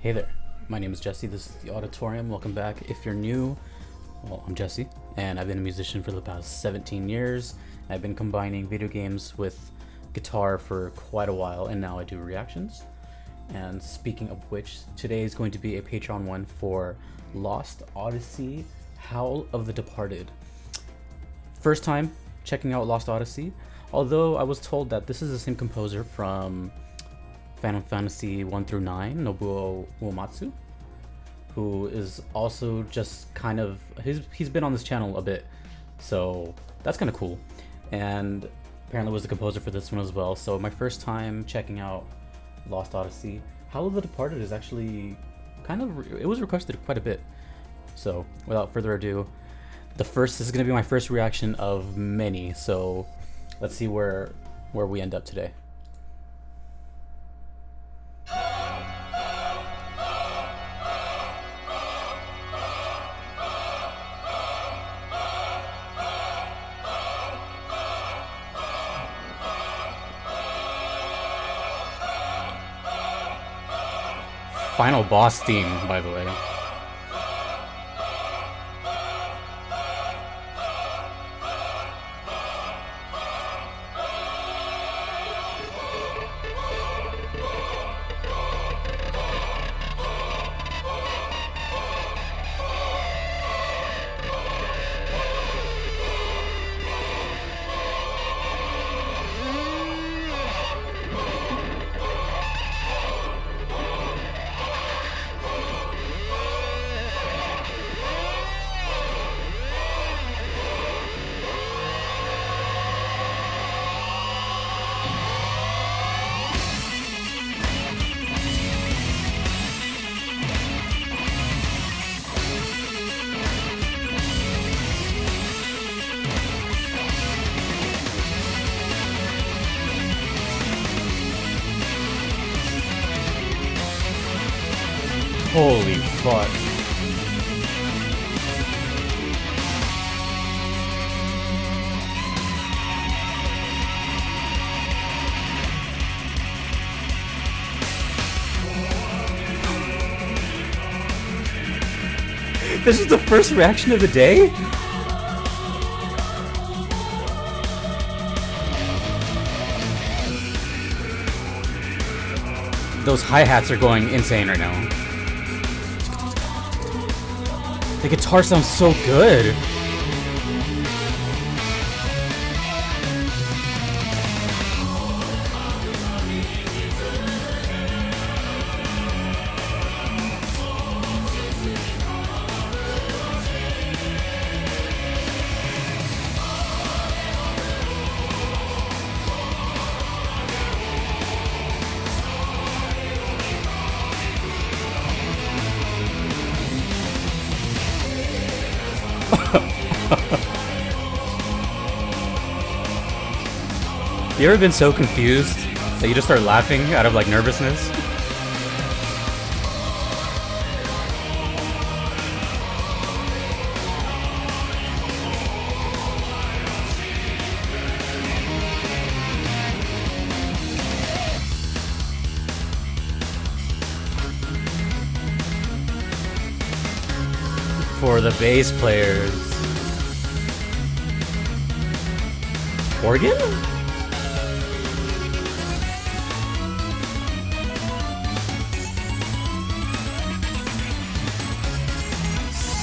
Hey there, my name is Jesse. This is the Auditorium. Welcome back. If you're new, well, I'm Jesse, and I've been a musician for the past 17 years. I've been combining video games with guitar for quite a while, and now I do reactions. And speaking of which, today is going to be a Patreon one for Lost Odyssey, Howl of the Departed. First time checking out Lost Odyssey, although I was told that this is the same composer from Final Fantasy 1 through 9, Nobuo Uematsu, who is also just kind of, he's been on this channel a bit, so that's kind of cool. And apparently was the composer for this one as well. So my first time checking out Lost Odyssey, Howl of the Departed is actually kind of, it was requested quite a bit. So without further ado, this is going to be my first reaction of many, so let's see where we end up today. Final boss theme, by the way. Holy fuck. This is the first reaction of the day? Those hi-hats are going insane right now. The guitar sounds so good. You ever been so confused that you just start laughing out of like nervousness? For the bass players. Organ?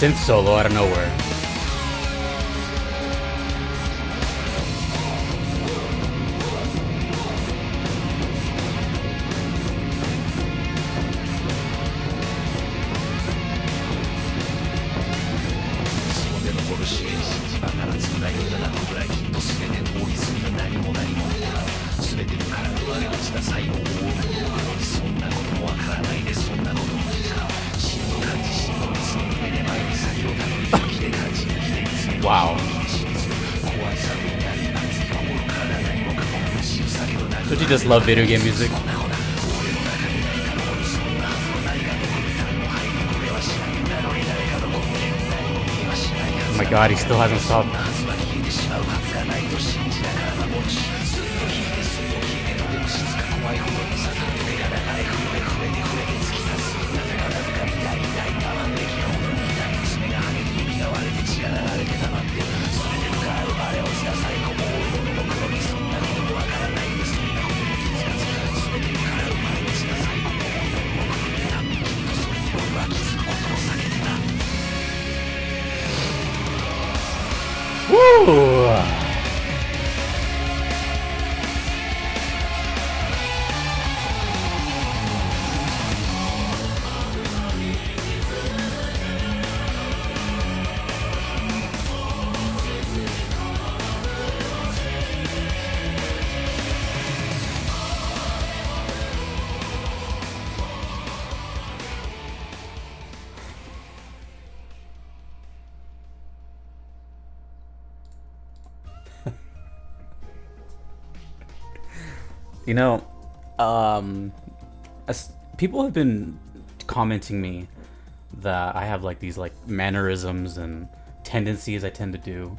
Synth solo out of nowhere. Wow. Don't you just love video game music? Oh my god, he still hasn't stopped. You know, people have been commenting me that I have like these like mannerisms and tendencies I tend to do,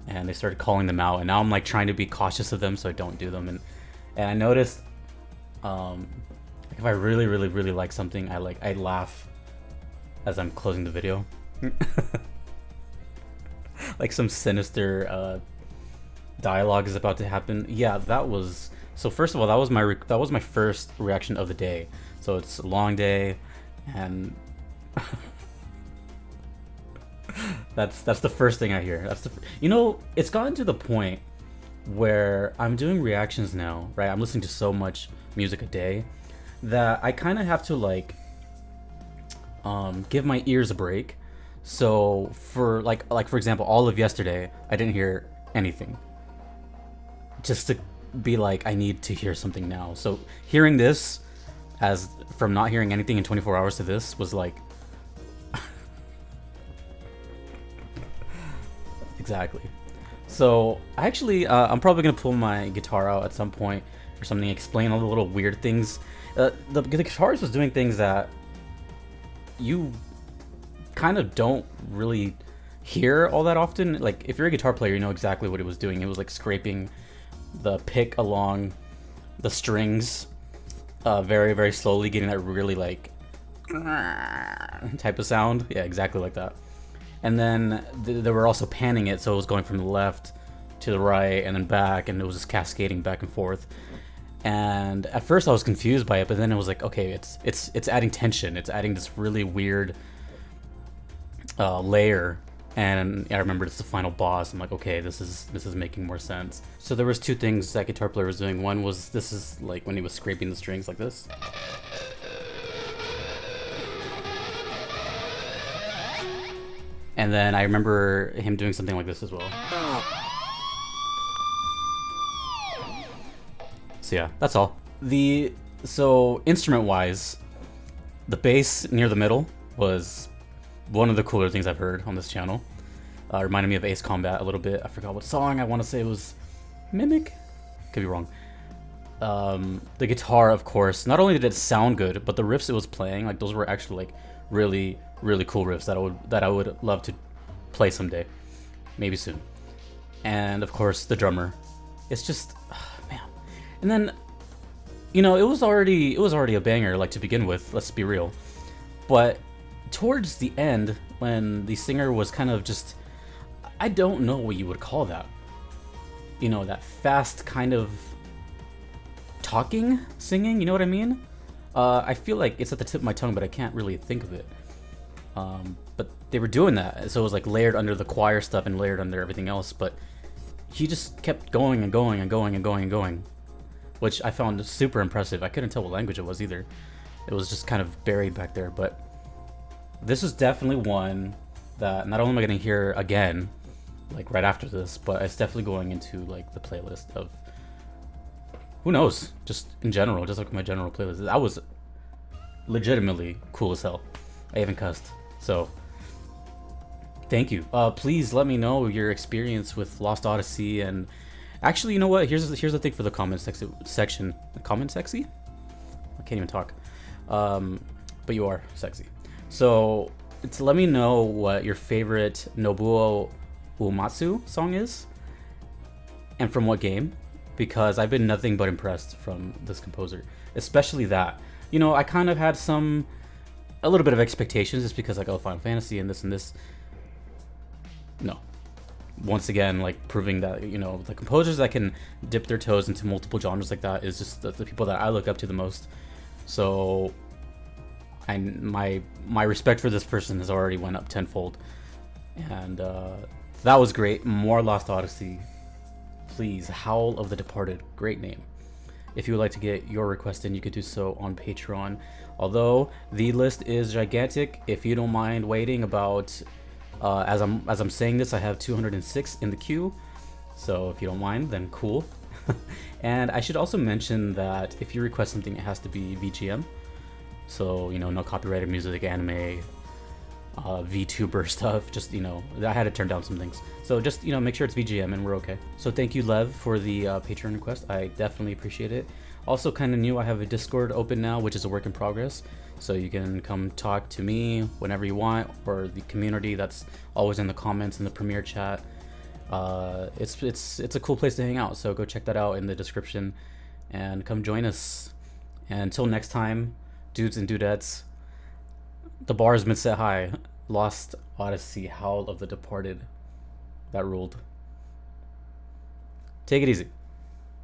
and they started calling them out, and now I'm like trying to be cautious of them so I don't do them. And I noticed, if I really like something, I laugh as I'm closing the video, like some sinister dialogue is about to happen. Yeah, that was so. First of all, that was my first reaction of the day. So it's a long day, and that's the first thing I hear. It's gotten to the point where I'm doing reactions now, right? I'm listening to so much music a day that I kind of have to like give my ears a break. So for like for example, all of yesterday, I didn't hear anything. Just to be like, I need to hear something now. So hearing this, as from not hearing anything in 24 hours to this, was like exactly. So actually, I'm probably gonna pull my guitar out at some point or something, explain all the little weird things. The guitarist was doing things that you kind of don't really hear all that often. Like if you're a guitar player, you know exactly what it was doing. It was like scraping the pick along the strings very slowly, getting that really like type of sound. Yeah, exactly like that. And then they were also panning it, so it was going from the left to the right and then back, and it was just cascading back and forth. And at first I was confused by it, but then it was like, okay, it's adding tension. It's adding this really weird layer. And I remember it's the final boss. I'm like, okay, this is making more sense. So there was two things that guitar player was doing. One was, this is like when he was scraping the strings like this. And then I remember him doing something like this as well. So yeah, that's all. So instrument wise, the bass near the middle was one of the cooler things I've heard on this channel. Reminded me of Ace Combat a little bit. I forgot what song. I want to say it was Mimic? Could be wrong. The guitar, of course, not only did it sound good, but the riffs it was playing, like those were actually like really cool riffs that I would love to play someday. Maybe soon. And of course, the drummer. It's just, man. And then, you know, it was already a banger, like, to begin with, let's be real. But towards the end, when the singer was kind of just, I don't know what you would call that. You know, that fast kind of talking, singing, you know what I mean? I feel like it's at the tip of my tongue, but I can't really think of it. But they were doing that, so it was like layered under the choir stuff and layered under everything else, but he just kept going and going and going and going and going, which I found super impressive. I couldn't tell what language it was either. It was just kind of buried back there, but this is definitely one that not only am I going to hear again, like right after this, but it's definitely going into like the playlist of, who knows, just in general, just like my general playlist. That was legitimately cool as hell. I even cussed. So thank you. Please let me know your experience with Lost Odyssey. And actually, you know what, here's the thing for the comment section. Comment sexy? I can't even talk. But you are sexy. So let me know what your favorite Nobuo Uematsu song is, and from what game, because I've been nothing but impressed from this composer, especially that. You know, I kind of had a little bit of expectations just because, like, oh, Final Fantasy and this. No. Once again, like, proving that, you know, the composers that can dip their toes into multiple genres like that is just the people that I look up to the most. So my respect for this person has already went up tenfold. And That was great. More Lost Odyssey. Please, Howl of the Departed. Great name. If you would like to get your request in, you could do so on Patreon. Although the list is gigantic, if you don't mind waiting about, as I'm saying this, I have 206 in the queue. So if you don't mind, then cool. And I should also mention that if you request something, it has to be VGM. So, you know, no copyrighted music, anime, VTuber stuff. Just, you know, I had to turn down some things. So just, you know, make sure it's VGM and we're okay. So thank you, Lev, for the Patreon request. I definitely appreciate it. Also kind of new, I have a Discord open now, which is a work in progress. So you can come talk to me whenever you want, or the community that's always in the comments in the Premiere chat. It's a cool place to hang out. So go check that out in the description and come join us. And until next time, dudes and dudettes, the bar has been set high. Lost Odyssey, Howl of the Departed. That ruled. Take it easy.